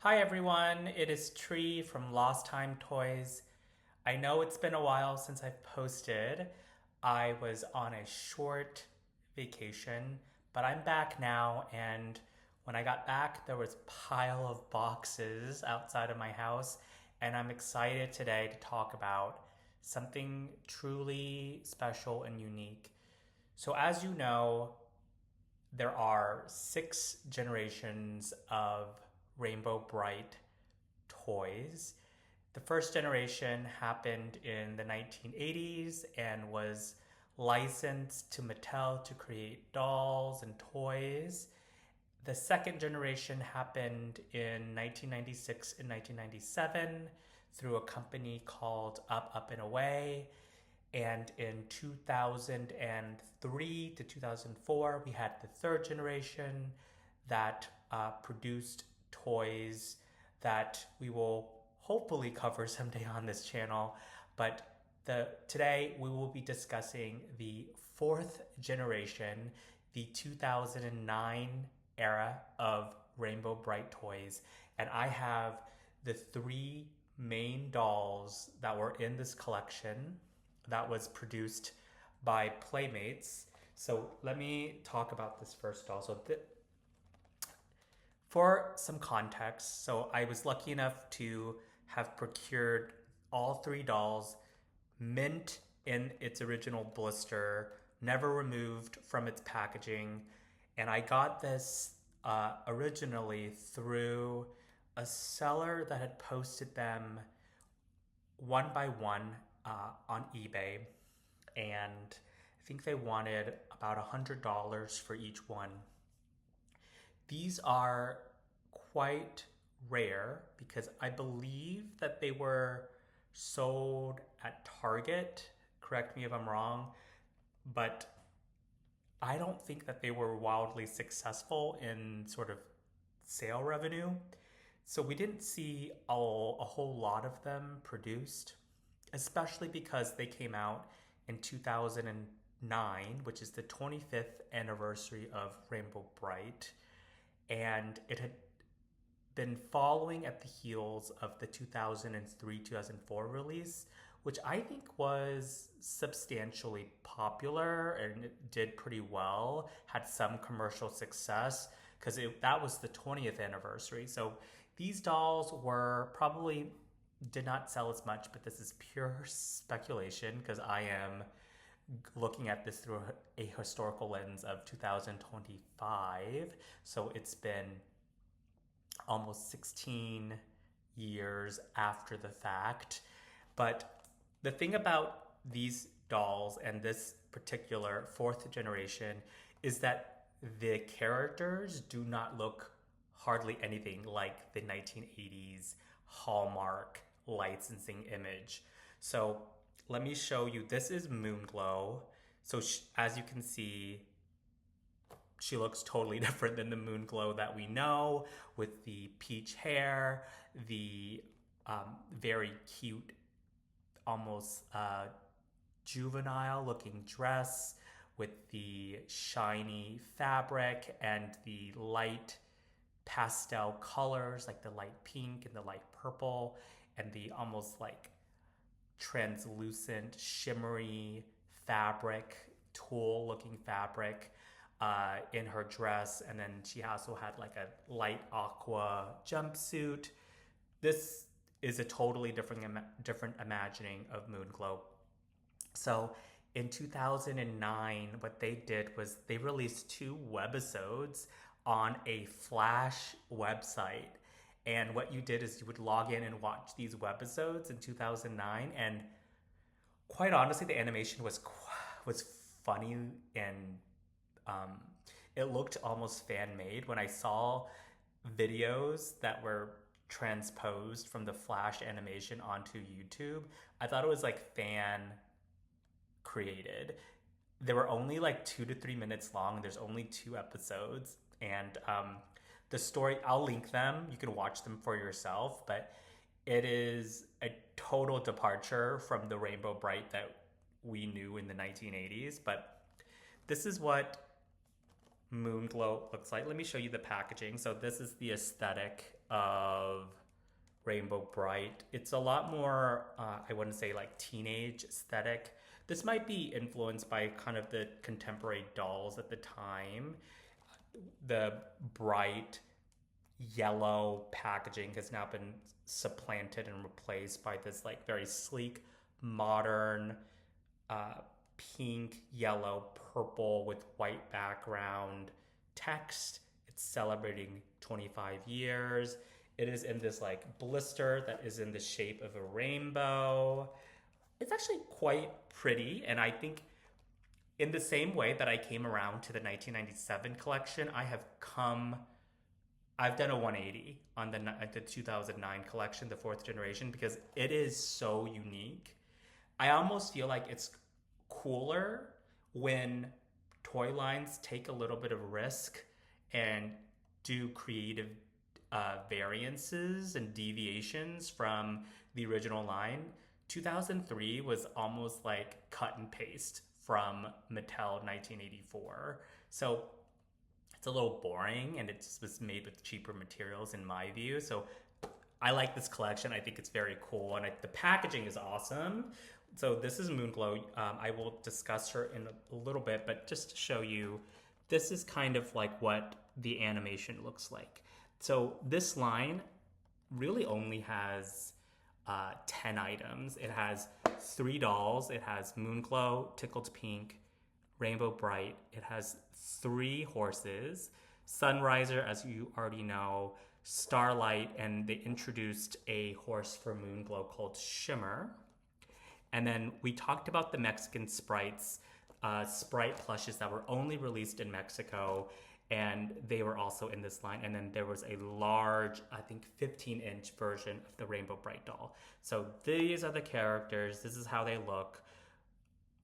Hi everyone, it is Tree from Lost Time Toys. I know it's been a while since I've posted. I was on a short vacation, but I'm back now, and when I got back there was a pile of boxes outside of my house, and I'm excited today to talk about something truly special and unique. So as you know, there are 6 generations of Rainbow Brite toys. The first generation happened in the 1980s and was licensed to Mattel to create dolls and toys. The second generation happened in 1996 and 1997 through a company called Up and Away. And in 2003 to 2004, we had the third generation that produced toys that we will hopefully cover someday on this channel. But today we will be discussing the fourth generation, the 2009 era of Rainbow Brite toys. And I have the 3 main dolls that were in this collection that was produced by Playmates. So let me talk about this first doll. For some context, so I was lucky enough to have procured all 3 dolls mint in its original blister, never removed from its packaging. And I got this originally through a seller that had posted them one by one on eBay. And I think they wanted about $100 for each one. These are quite rare because I believe that they were sold at Target. Correct me if I'm wrong, but I don't think that they were wildly successful in sort of sale revenue. So we didn't see a whole lot of them produced, especially because they came out in 2009, which is the 25th anniversary of Rainbow Brite. And it had been following at the heels of the 2003 2004 release, which I think was substantially popular and it did pretty well, had some commercial success because that was the 20th anniversary. So these dolls were probably did not sell as much, but this is pure speculation because I am looking at this through a historical lens of 2025. So it's been almost 16 years after the fact. But the thing about these dolls and this particular fourth generation is that the characters do not look hardly anything like the 1980s Hallmark licensing image. So let me show you. This is Moonglow. So as you can see, she looks totally different than the Moonglow that we know, with the peach hair, the very cute, almost juvenile looking dress with the shiny fabric and the light pastel colors like the light pink and the light purple and the almost like translucent, shimmery fabric, tulle looking fabric in her dress. And then she also had like a light aqua jumpsuit. This is a totally different imagining of Moonglow. So in 2009, what they did was they released 2 webisodes on a Flash website. And what you did is you would log in and watch these webisodes in 2009. And quite honestly, the animation was funny and it looked almost fan made. When I saw videos that were transposed from the Flash animation onto YouTube, I thought it was like fan created. They were only like 2 to 3 minutes long. There's only 2 episodes, and the story, I'll link them. You can watch them for yourself, but it is a total departure from the Rainbow Brite that we knew in the 1980s. But this is what Moonglow looks like. Let me show you the packaging. So this is the aesthetic of Rainbow Brite. It's a lot more, I wouldn't say like teenage aesthetic. This might be influenced by kind of the contemporary dolls at the time. The bright yellow packaging has now been supplanted and replaced by this like very sleek, modern, uh, pink, yellow, purple with white background text. It's celebrating 25 years. It is in this like blister that is in the shape of a rainbow. It's actually quite pretty, and I think in the same way that I came around to the 1997 collection, I've done a 180 on the 2009 collection, the fourth generation, because it is so unique. I almost feel like it's cooler when toy lines take a little bit of risk and do creative variances and deviations from the original line. 2003 was almost like cut and paste from Mattel 1984. So it's a little boring, and it just was made with cheaper materials in my view. So I like this collection. I think it's very cool, and the packaging is awesome. So this is Moonglow. I will discuss her in a little bit, but just to show you, this is kind of like what the animation looks like. So this line really only has 10 items. It has 3 dolls. It has Moonglow, Tickled Pink, Rainbow Brite. It has 3 horses, Sunriser, as you already know, Starlight, and they introduced a horse for Moonglow called Shimmer. And then we talked about the Mexican sprites, sprite plushes that were only released in Mexico, and they were also in this line. And then there was a large, I think 15-inch version of the Rainbow Brite doll. So these are the characters. This is how they look.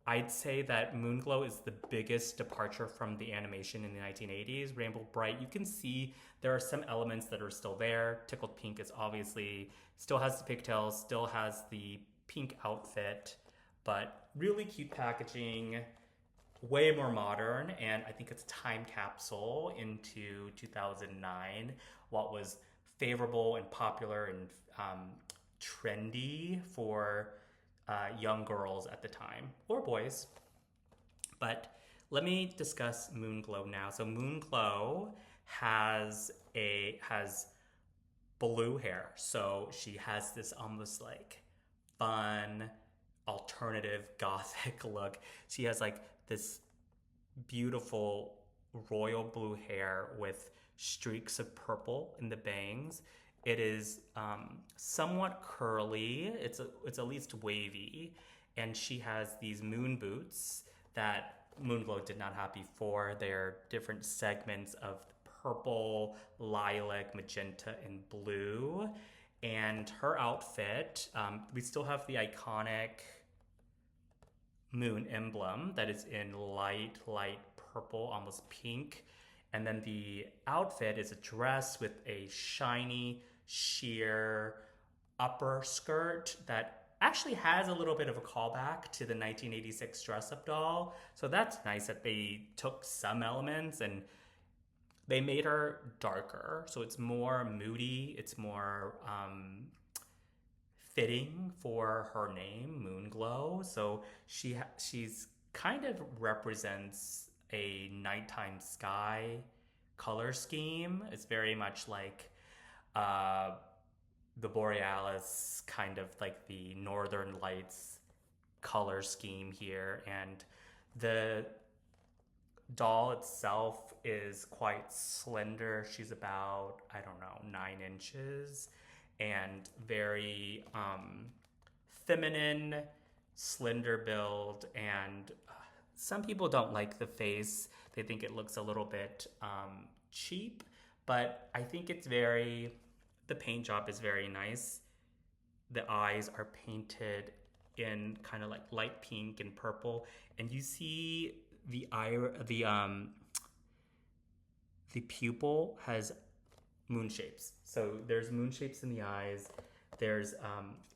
I'd say that Moonglow is the biggest departure from the animation in the 1980s. Rainbow Brite, you can see there are some elements that are still there. Tickled Pink is obviously, still has the pigtails, still has the pink outfit, but really cute packaging, way more modern, and I think it's a time capsule into 2009, what was favorable and popular and trendy for young girls at the time, or boys. But let me discuss Moonglow now. So Moonglow has blue hair, so she has this almost like fun, alternative, gothic look. She has like this beautiful royal blue hair with streaks of purple in the bangs. It is somewhat curly. It's at least wavy, and she has these moon boots that Moonglow did not have before. They're different segments of purple, lilac, magenta, and blue. And her outfit, we still have the iconic moon emblem that is in light purple, almost pink. And then the outfit is a dress with a shiny, sheer upper skirt that actually has a little bit of a callback to the 1986 dress-up doll. So that's nice that they took some elements and they made her darker. So it's more moody. It's more fitting for her name, Moonglow. So she's kind of represents a nighttime sky color scheme. It's very much like the Borealis, kind of like the Northern Lights color scheme here. And the doll itself is quite slender. She's about, I don't know, 9 inches, and very feminine, slender build. And some people don't like the face. They think it looks a little bit cheap, but I think the paint job is very nice. The eyes are painted in kind of like light pink and purple, and you see the pupil has moon shapes. So there's moon shapes in the eyes. There's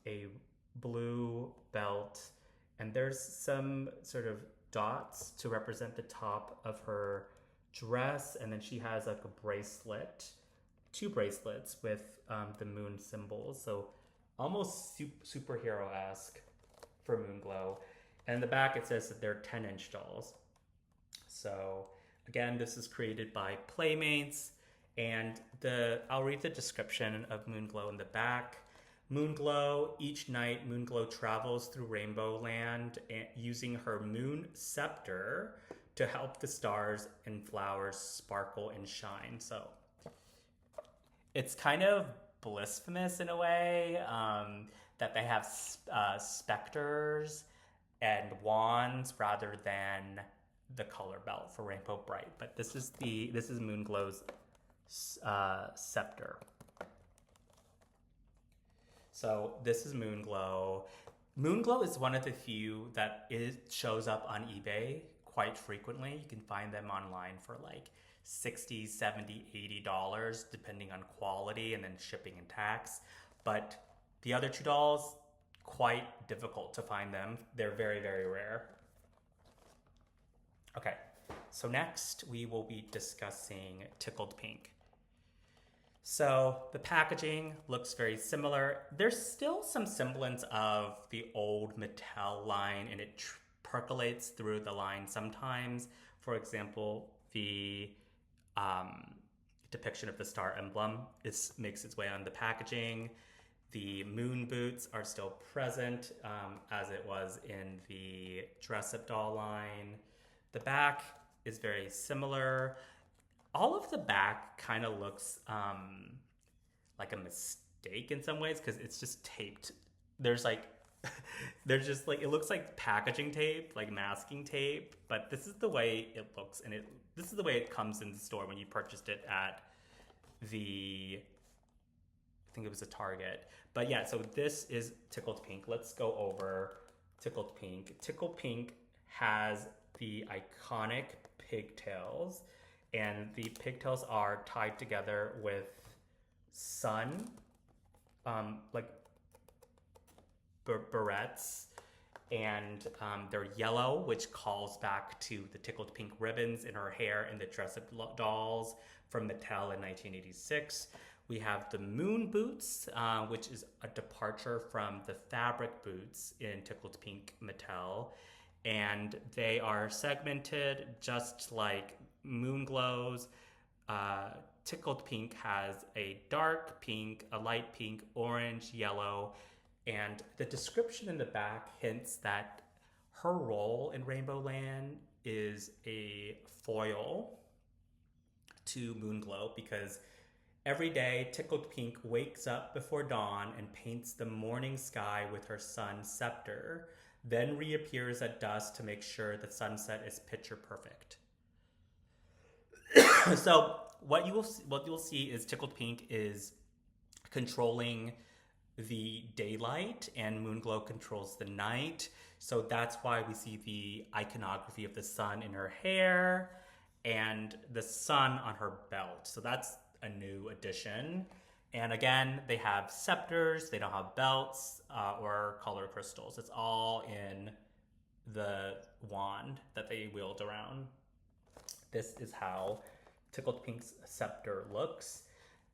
a blue belt, and there's some sort of dots to represent the top of her dress, and then she has like a bracelet two bracelets with the moon symbols. So almost superhero-esque for Moonglow. And in the back it says that they're 10-inch dolls. So again, this is created by Playmates, and I'll read the description of Moonglow in the back. Moonglow, each night Moonglow travels through Rainbow Land using her moon scepter to help the stars and flowers sparkle and shine. So it's kind of blasphemous in a way, that they have specters and wands rather than the color belt for Rainbow Brite. But this is Moonglow's scepter. So this is Moonglow. Moonglow is one of the few that shows up on eBay quite frequently. You can find them online for like $60, $70, $80, depending on quality and then shipping and tax. But the other two dolls, quite difficult to find them. They're very, very rare. Okay, so next we will be discussing Tickled Pink. So the packaging looks very similar. There's still some semblance of the old Mattel line, and it percolates through the line sometimes. For example, the depiction of the star emblem makes its way on the packaging. The moon boots are still present, as it was in the dress-up doll line. The back is very similar. All of the back kind of looks like a mistake in some ways, because it's just taped. There's just like, it looks like packaging tape, like masking tape, but this is the way it looks, and this is the way it comes in the store when you purchased it at I think it was a Target. But yeah, so this is Tickled Pink. Let's go over Tickled Pink. Tickled Pink has the iconic pigtails, and the pigtails are tied together with sun, like barrettes, and they're yellow, which calls back to the Tickled Pink ribbons in her hair in the dress-up dolls from Mattel in 1986. We have the moon boots, which is a departure from the fabric boots in Tickled Pink Mattel. And they are segmented just like Moonglow's. Tickled Pink has a dark pink, a light pink, orange, yellow, and the description in the back hints that her role in Rainbow Land is a foil to Moonglow, because every day Tickled Pink wakes up before dawn and paints the morning sky with her sun scepter, then reappears at dusk to make sure the sunset is picture perfect. So what you will see is Tickled Pink is controlling the daylight and Moonglow controls the night. So that's why we see the iconography of the sun in her hair and the sun on her belt. So that's a new addition. And again, they have scepters, they don't have belts or color crystals. It's all in the wand that they wield around. This is how Tickled Pink's scepter looks.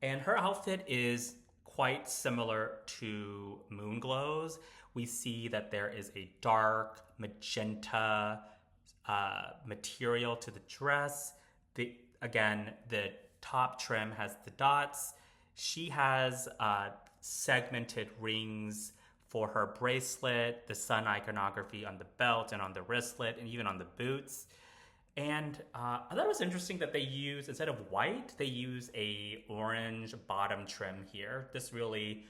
And her outfit is quite similar to Moonglow's. We see that there is a dark magenta material to the dress. Again, the top trim has the dots. She has segmented rings for her bracelet, the sun iconography on the belt and on the wristlet, and even on the boots. And I thought it was interesting that they use, instead of white, they use a orange bottom trim here. This really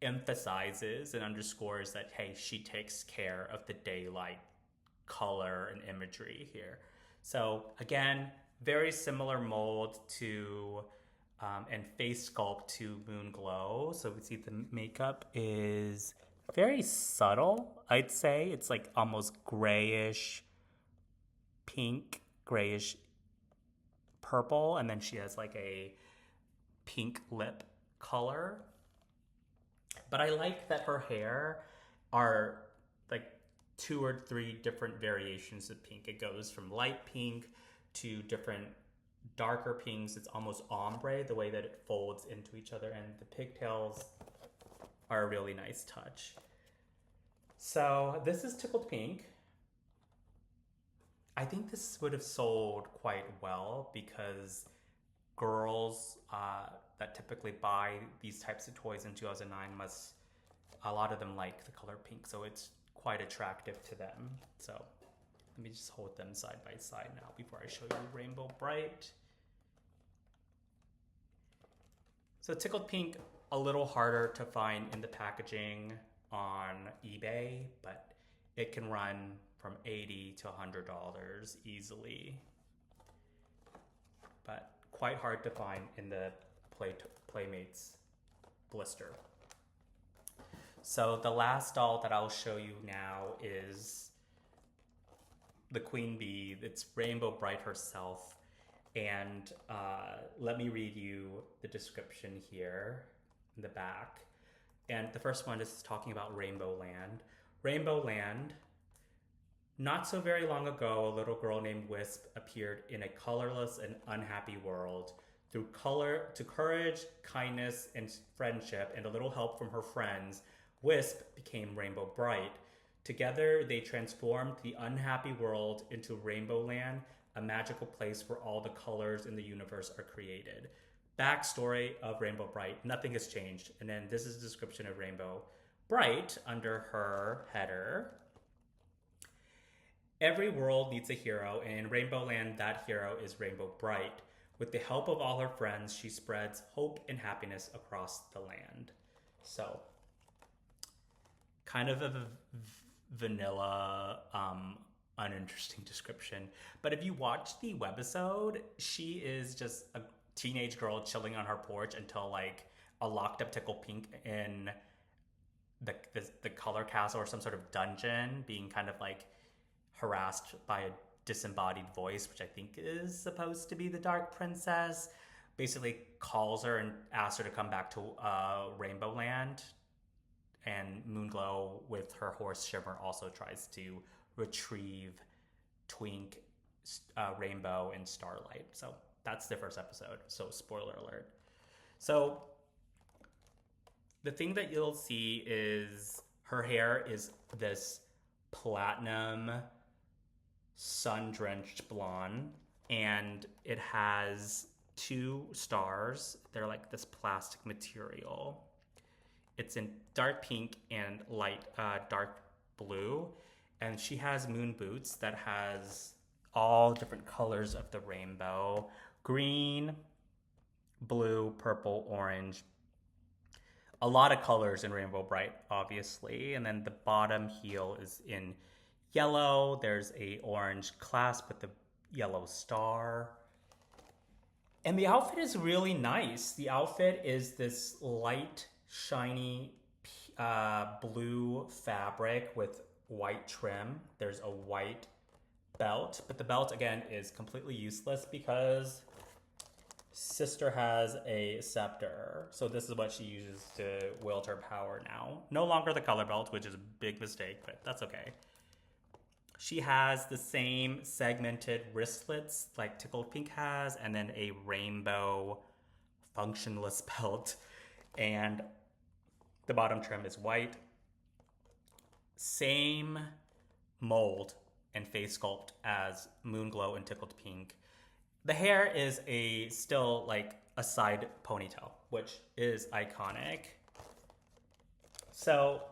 emphasizes and underscores that, hey, she takes care of the daylight color and imagery here. So again, very similar mold to and face sculpt to Moonglow. So we see the makeup is very subtle, I'd say. It's like almost grayish pink, grayish purple, and then she has like a pink lip color. But I like that her hair are like 2 or 3 different variations of pink. It goes from light pink to different darker pinks, it's almost ombre, the way that it folds into each other, and the pigtails are a really nice touch. So this is Tickled Pink. I think this would have sold quite well because girls that typically buy these types of toys in 2009 a lot of them like the color pink, so it's quite attractive to them. So let me just hold them side by side now before I show you Rainbow Brite. So Tickled Pink, a little harder to find in the packaging on eBay, but it can run from $80 to $100 easily. But quite hard to find in the Playmates blister. So the last doll that I'll show you now is the Queen Bee. It's Rainbow Brite herself. And let me read you the description here in the back. And the first one is talking about Rainbow Land. Rainbow Land. Not so very long ago, a little girl named Wisp appeared in a colorless and unhappy world. Through courage, kindness, and friendship, and a little help from her friends, Wisp became Rainbow Brite. Together, they transformed the unhappy world into Rainbow Land, a magical place where all the colors in the universe are created. Backstory of Rainbow Brite, nothing has changed. And then this is a description of Rainbow Brite under her header. Every world needs a hero, and in Rainbow Land, that hero is Rainbow Brite. With the help of all her friends, she spreads hope and happiness across the land. So, kind of a vanilla, uninteresting description. But if you watch the webisode, she is just a teenage girl chilling on her porch until like a locked up Tickled Pink in the color castle or some sort of dungeon, being kind of like harassed by a disembodied voice, which I think is supposed to be the Dark Princess, basically calls her and asks her to come back to Rainbow Land. And Moonglow with her horse Shimmer also tries to retrieve Twink, Rainbow, and Starlight. So that's the first episode. So spoiler alert. So the thing that you'll see is her hair is this platinum sun-drenched blonde, and it has 2 stars. They're like this plastic material. It's in dark pink and light dark blue, and she has moon boots that has all different colors of the rainbow: green, blue, purple, orange. A lot of colors in Rainbow Brite, obviously. And then the bottom heel is in yellow. There's a orange clasp with the yellow star. And the outfit is really nice. The outfit is this light, shiny blue fabric with white trim. There's a white belt, but the belt again is completely useless because Sister has a scepter. So this is what she uses to wield her power now. No longer the color belt, which is a big mistake, but that's okay. She has the same segmented wristlets like Tickled Pink has, and then a rainbow functionless belt. And the bottom trim is white. Same mold and face sculpt as Moonglow and Tickled Pink. The hair is still like a side ponytail, which is iconic. So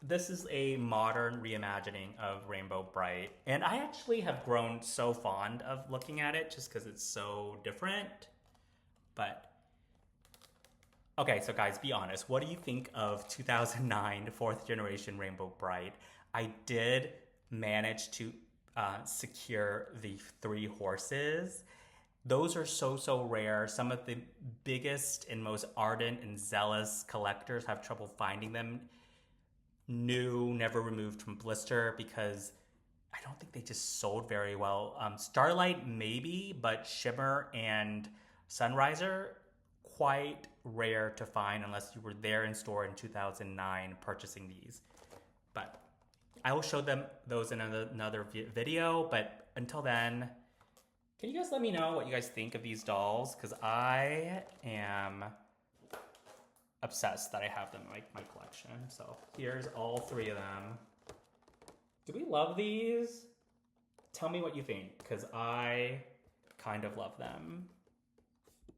this is a modern reimagining of Rainbow Brite, and I actually have grown so fond of looking at it just because it's so different. But okay, so guys, be honest. What do you think of 2009 4th generation Rainbow Brite? I did manage to secure the 3 horses. Those are so rare. Some of the biggest and most ardent and zealous collectors have trouble finding them. New, never removed from blister, because I don't think they just sold very well. Starlight maybe, but Shimmer and Sunriser, quite rare to find unless you were there in store in 2009 purchasing these. But I will show them those in another video. But until then, Can you guys let me know what you guys think of these dolls? Because I am obsessed that I have them in my collection. So here's all 3 of them. Do we love these? Tell me what you think, because I kind of love them.